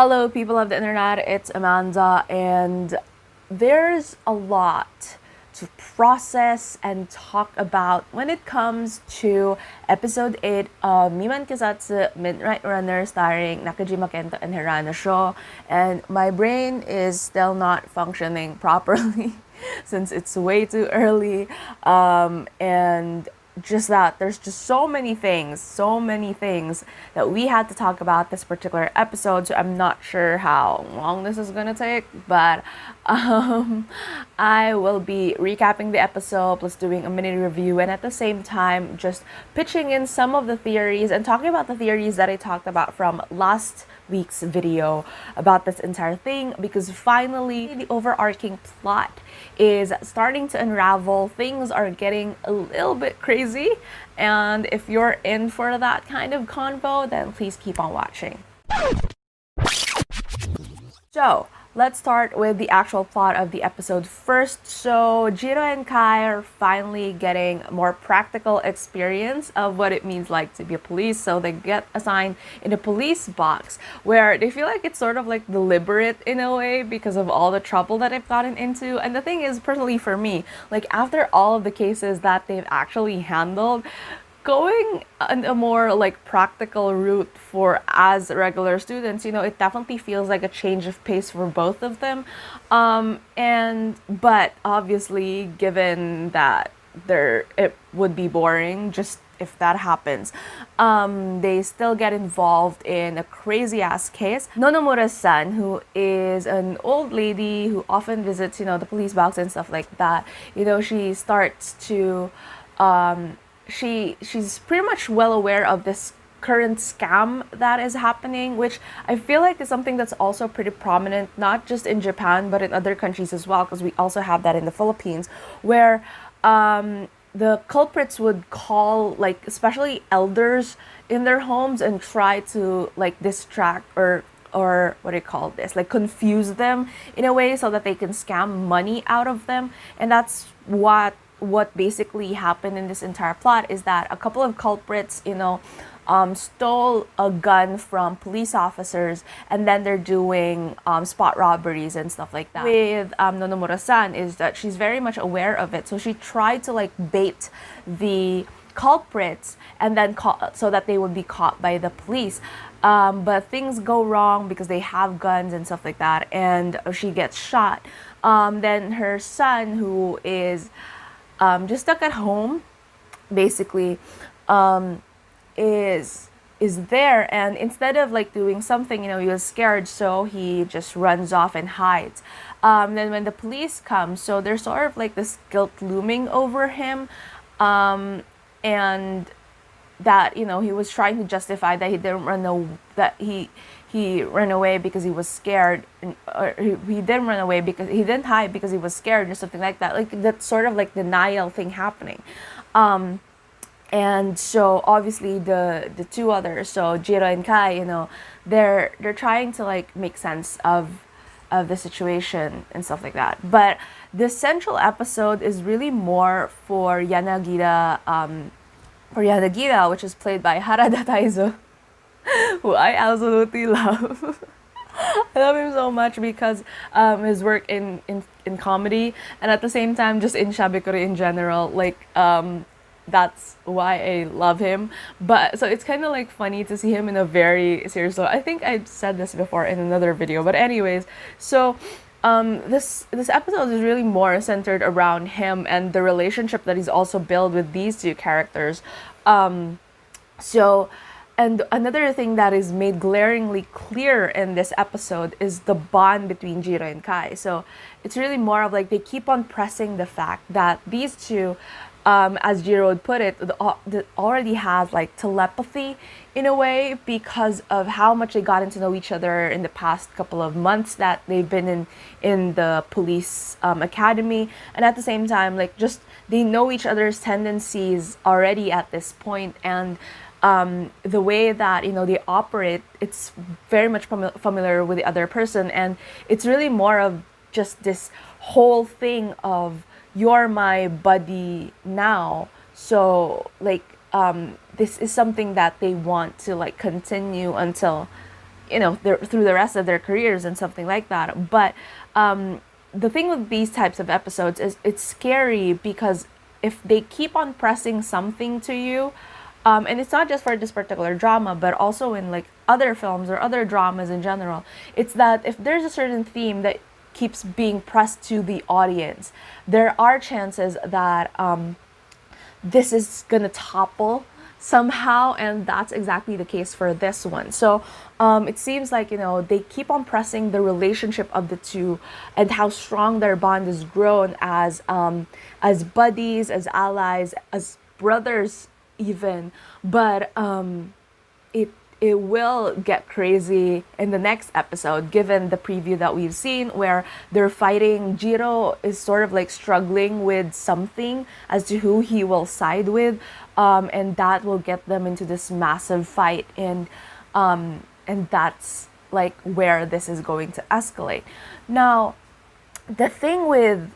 Hello, people of the internet, it's Amanda, and there's a lot to process and talk about when it comes to episode 8 of Miman Keisatsu Midnight Runner starring Nakajima Kento and Hirano Sho, and my brain is still not functioning properly since it's way too early, and just that there's just so many things that we had to talk about this particular episode, so I'm not sure how long this is gonna take, but I will be recapping the episode plus doing a mini review, and at the same time just pitching in some of the theories and talking about the theories that I talked about from last week's video about this entire thing, because finally the overarching plot is starting to unravel. Things are getting a little bit crazy, and if you're in for that kind of convo, then please keep on watching. So let's start with the actual plot of the episode first. So Jiro and Kai are finally getting more practical experience of what it means like to be a police. So they get assigned in a police box where they feel like it's sort of like deliberate in a way because of all the trouble that they've gotten into. And the thing is, personally for me, like after all of the cases that they've actually handled, going on a more like practical route for as regular students, it definitely feels like a change of pace for both of them. But obviously, given that it would be boring just if that happens, they still get involved in a crazy ass case. Nonomura's-san, who is an old lady who often visits, the police box and stuff like that, she starts to she's pretty much well aware of this current scam that is happening, which I feel like is something that's also pretty prominent, not just in Japan, but in other countries as well, because we also have that in the Philippines, where the culprits would call, like, especially elders in their homes and try to, like, distract or what do you call this, like confuse them in a way so that they can scam money out of them. And that's what basically happened in this entire plot, is that a couple of culprits, stole a gun from police officers, and then they're doing spot robberies and stuff like that. With Nonomura-san is that she's very much aware of it, so she tried to like bait the culprits and then so that they would be caught by the police. But things go wrong because they have guns and stuff like that, and she gets shot. Then her son, who is just stuck at home, basically, is there, and instead of like doing something, he was scared, so he just runs off and hides. Then when the police come, so there's sort of like this guilt looming over him, and that he was trying to justify that he didn't he ran away because he was scared, or he didn't run away because he didn't hide because he was scared or something like that. Like that sort of like denial thing happening. And so obviously the two others, so Jiro and Kai, they're trying to like make sense of the situation and stuff like that. But the central episode is really more for Yanagida, which is played by Harada Taizo, who I absolutely love. I love him so much because his work in comedy, and at the same time just in shabikori in general, like that's why I love him. But so it's kind of like funny to see him in a very serious role. I think I said this before in another video, but anyways, so this episode is really more centered around him and the relationship that he's also built with these two characters. And another thing that is made glaringly clear in this episode is the bond between Jiro and Kai. So it's really more of like they keep on pressing the fact that these two, as Jiro would put it, already has like telepathy in a way, because of how much they gotten to know each other in the past couple of months that they've been in the police academy. And at the same time, like just they know each other's tendencies already at this point, and the way that they operate, it's very much familiar with the other person, and it's really more of just this whole thing of you're my buddy now, so like this is something that they want to like continue until through the rest of their careers and something like that. But the thing with these types of episodes is it's scary because if they keep on pressing something to you, and it's not just for this particular drama, but also in like other films or other dramas in general, it's that if there's a certain theme that keeps being pressed to the audience, there are chances that this is gonna topple somehow, and that's exactly the case for this one. So it seems like they keep on pressing the relationship of the two and how strong their bond has grown as buddies, as allies, as brothers even. But it will get crazy in the next episode, given the preview that we've seen where they're fighting. Jiro is sort of like struggling with something as to who he will side with, and that will get them into this massive fight, and that's like where this is going to escalate. Now, the thing with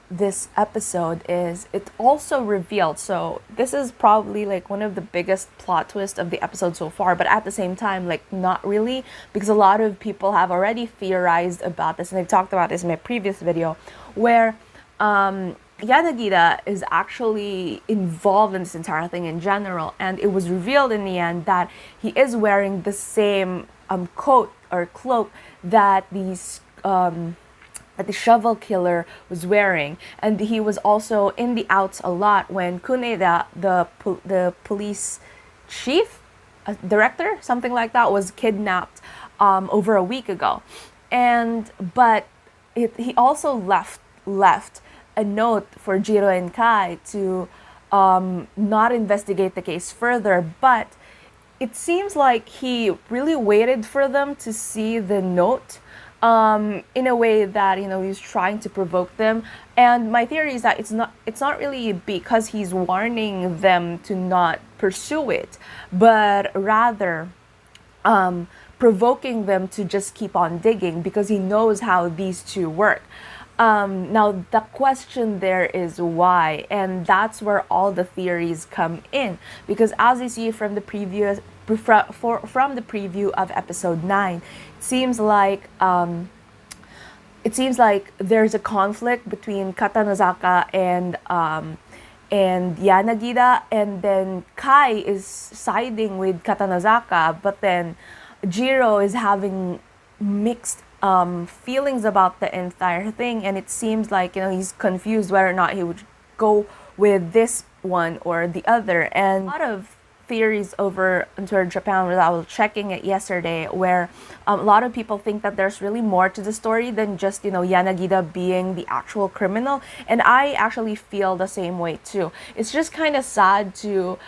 this episode is it also revealed, so this is probably like one of the biggest plot twists of the episode so far, but at the same time, like not really, because a lot of people have already theorized about this, and I've talked about this in my previous video, where Yanagida is actually involved in this entire thing in general, and it was revealed in the end that he is wearing the same coat or cloak that the shovel killer was wearing, and he was also in the outs a lot when Kuneda, the police chief, director, something like that, was kidnapped over a week ago, but he also left a note for Jiro and Kai to not investigate the case further, but it seems like he really waited for them to see the note in a way that he's trying to provoke them. And my theory is that it's not really because he's warning them to not pursue it, but rather provoking them to just keep on digging, because he knows how these two work. Now the question there is why, and that's where all the theories come in, because as you see from the from the preview of episode 9, it seems like there's a conflict between Katanozaka and Yanagida, and then Kai is siding with Katanozaka, but then Jiro is having mixed feelings about the entire thing, and it seems like he's confused whether or not he would go with this one or the other. And a lot of theories over into Japan, where I was checking it yesterday, where a lot of people think that there's really more to the story than just Yanagida being the actual criminal, and I actually feel the same way too. It's just kind of sad to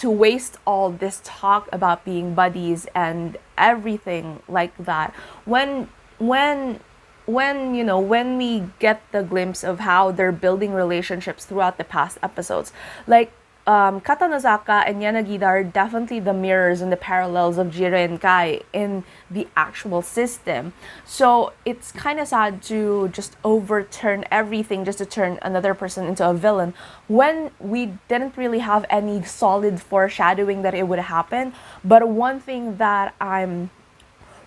waste all this talk about being buddies and everything like that when we get the glimpse of how they're building relationships throughout the past episodes. Like Katanozaka and Yanagida are definitely the mirrors and the parallels of Jiro and Kai in the actual system. So it's kind of sad to just overturn everything just to turn another person into a villain when we didn't really have any solid foreshadowing that it would happen. But one thing that I'm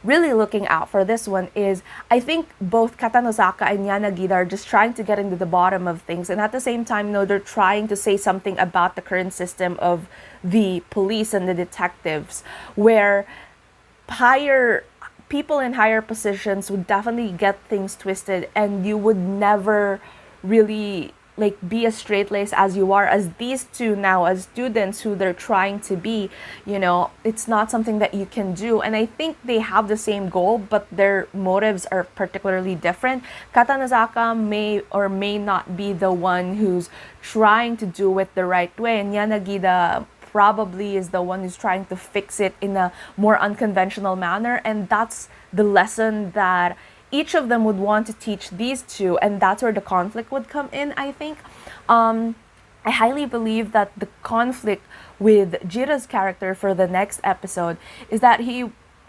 really looking out for this one is, I think both Katanozaka and Yanagida are just trying to get into the bottom of things, and at the same time, they're trying to say something about the current system of the police and the detectives, where people in higher positions would definitely get things twisted, and you would never really be as straight-laced as you are as these two now as students who they're trying to be. It's not something that you can do, and I think they have the same goal, but their motives are particularly different. Katanozaka may or may not be the one who's trying to do it the right way, and Yanagida probably is the one who's trying to fix it in a more unconventional manner, and that's the lesson that each of them would want to teach these two, and that's where the conflict would come in, I think. I highly believe that the conflict with Jiro's character for the next episode is that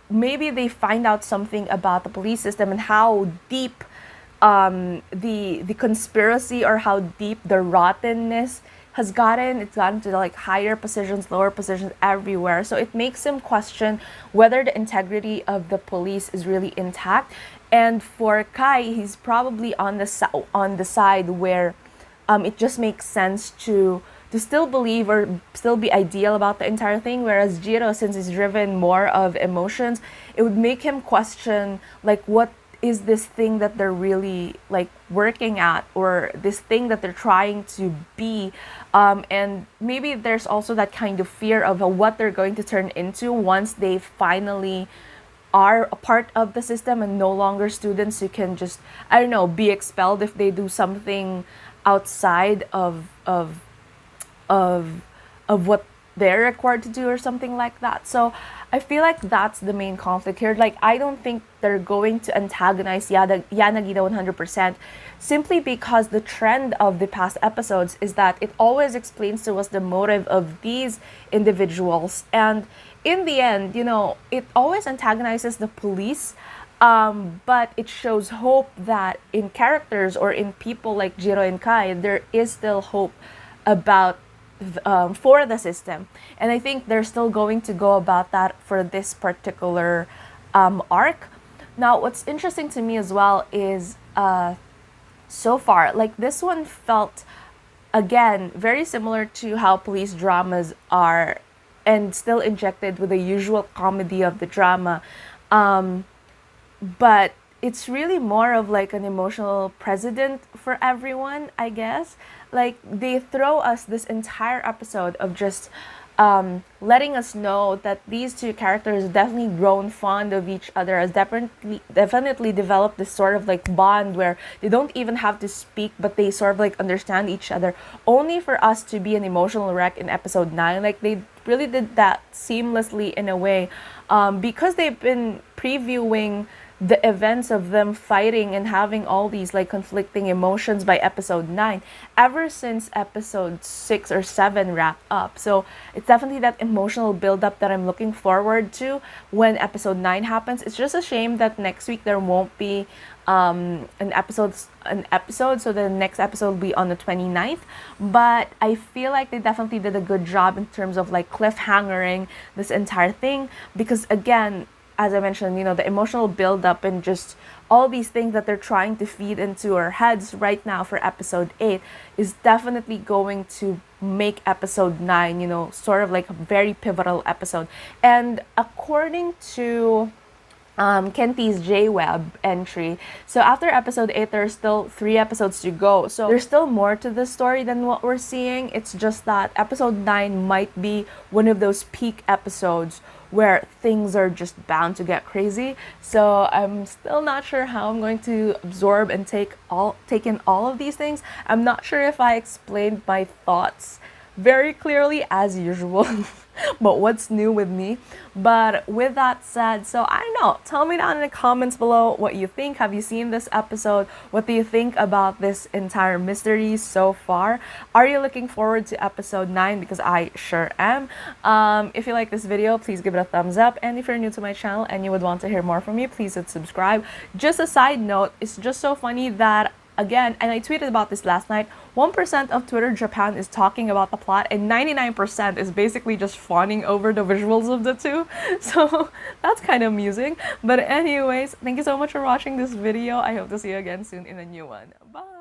maybe they find out something about the police system and how deep the conspiracy, or how deep the rottenness has gotten to like higher positions, lower positions everywhere. So it makes him question whether the integrity of the police is really intact. And for Kai, he's probably on the side where it just makes sense to still believe or still be ideal about the entire thing, whereas Jiro, since he's driven more of emotions, it would make him question like what is this thing that they're really like working at, or this thing that they're trying to be, and maybe there's also that kind of fear of what they're going to turn into once they finally are a part of the system and no longer students who can just, I don't know, be expelled if they do something outside of what they're required to do or something like that. So I feel like that's the main conflict here. Like, I don't think they're going to antagonize Yanagida 100%, simply because the trend of the past episodes is that it always explains to us the motive of these individuals, and in the end, you know, it always antagonizes the police, but it shows hope that in characters or in people like Jiro and Kai, there is still hope about for the system. And I think they're still going to go about that for this particular arc. Now, what's interesting to me as well is so far, like, this one felt, again, very similar to how police dramas are, and still injected with the usual comedy of the drama. But it's really more of like an emotional precedent for everyone, I guess. Like, they throw us this entire episode of just letting us know that these two characters definitely grown fond of each other, has definitely developed this sort of like bond where they don't even have to speak, but they sort of like understand each other, only for us to be an emotional wreck in episode 9. Like, they really did that seamlessly in a way, because they've been previewing the events of them fighting and having all these like conflicting emotions by episode 9 ever since episode 6 or 7 wrapped up. So it's definitely that emotional build-up that I'm looking forward to when episode 9 happens. It's just a shame that next week there won't be an episode, so the next episode will be on the 29th. But I feel like they definitely did a good job in terms of like cliffhangering this entire thing, because again, as I mentioned, you know, the emotional build-up and just all these things that they're trying to feed into our heads right now for episode 8 is definitely going to make episode 9, you know, sort of like a very pivotal episode. And according to Kenti's J-Web entry, so after episode 8, there's still 3 episodes to go. So there's still more to the story than what we're seeing. It's just that episode 9 might be one of those peak episodes where things are just bound to get crazy. So I'm still not sure how I'm going to absorb and take in all of these things. I'm not sure if I explained my thoughts very clearly as usual, but what's new with me. But with that said, so I don't know, tell me down in the comments below what you think. Have you seen this episode? What do you think about this entire mystery so far? Are you looking forward to episode 9? Because I sure am. If you like this video, please give it a thumbs up, and if you're new to my channel and you would want to hear more from me, please hit subscribe. Just a side note, it's just so funny that, again, and I tweeted about this last night, 1% of Twitter Japan is talking about the plot, and 99% is basically just fawning over the visuals of the two. So that's kind of amusing. But anyways, thank you so much for watching this video. I hope to see you again soon in a new one. Bye!